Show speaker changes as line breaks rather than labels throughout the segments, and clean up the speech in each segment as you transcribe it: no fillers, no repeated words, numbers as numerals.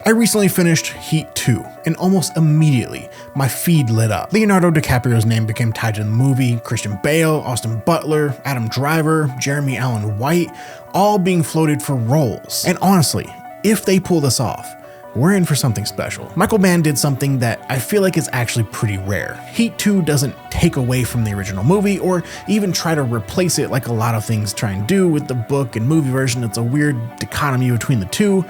I recently finished Heat 2, and almost immediately, my feed lit up. Leonardo DiCaprio's name became tied to the movie, Christian Bale, Austin Butler, Adam Driver, Jeremy Allen White, all being floated for roles. And honestly, if they pull this off, we're in for something special. Michael Mann did something that I feel like is actually pretty rare. Heat 2 doesn't take away from the original movie or even try to replace it like a lot of things try and do with the book and movie version. It's a weird dichotomy between the two.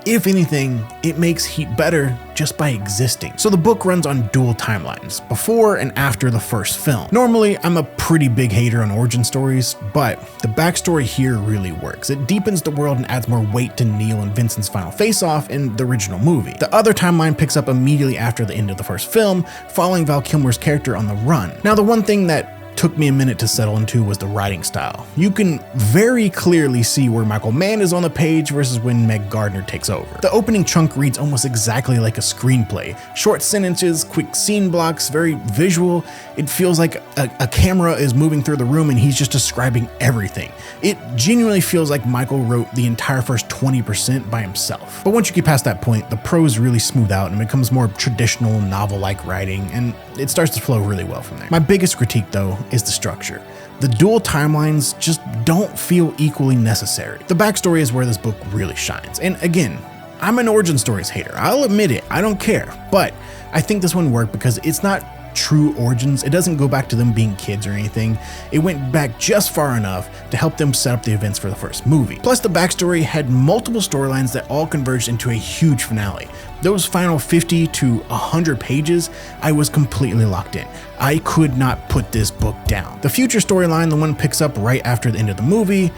If anything, it makes Heat better just by existing. So the book runs on dual timelines, before and after the first film. Normally, I'm a pretty big hater on origin stories, but the backstory here really works. It deepens the world and adds more weight to Neil and Vincent's final face-off in the original movie. The other timeline picks up immediately after the end of the first film, following Val Kilmer's character on the run. Now, the one thing that took me a minute to settle into was the writing style. You can very clearly see where Michael Mann is on the page versus when Meg Gardiner takes over. The opening chunk reads almost exactly like a screenplay. Short sentences, quick scene blocks, very visual. It feels like a camera is moving through the room and he's just describing everything. It genuinely feels like Michael wrote the entire first 20% by himself. But once you get past that point, the prose really smooth out and becomes more traditional novel-like writing, and it starts to flow really well from there. My biggest critique, though, is the structure. The dual timelines just don't feel equally necessary. The backstory is where this book really shines. And again, I'm an origin stories hater. I'll admit it, I don't care. But I think this one worked because it's not true origins. It doesn't go back to them being kids or anything. It went back just far enough to help them set up the events for the first movie. Plus, the backstory had multiple storylines that all converged into a huge finale. Those final 50 to 100 pages, I was completely locked in. I could not put this book down. The future storyline, the one picks up right after the end of the movie,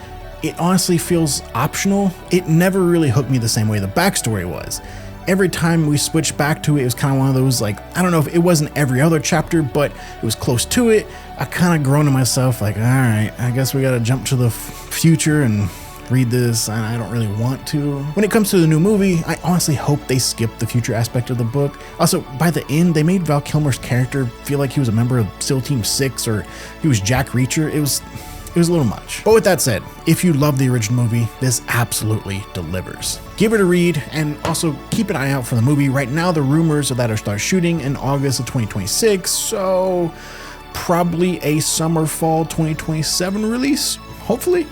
it honestly feels optional. It never really hooked me the same way the backstory was. Every time we switched back to it, it was kind of one of those, like, I don't know if it wasn't every other chapter, but it was close to it. I kind of groaned to myself, like, all right, I guess we got to jump to the future and read this, and I don't really want to. When it comes to the new movie, I honestly hope they skip the future aspect of the book. Also, by the end, they made Val Kilmer's character feel like he was a member of SEAL Team 6 or he was Jack Reacher. It was a little much. But with that said, if you love the original movie, this absolutely delivers. Give it a read, and also keep an eye out for the movie. Right now, the rumors are that it'll start shooting in August of 2026, so probably a summer-fall 2027 release, hopefully.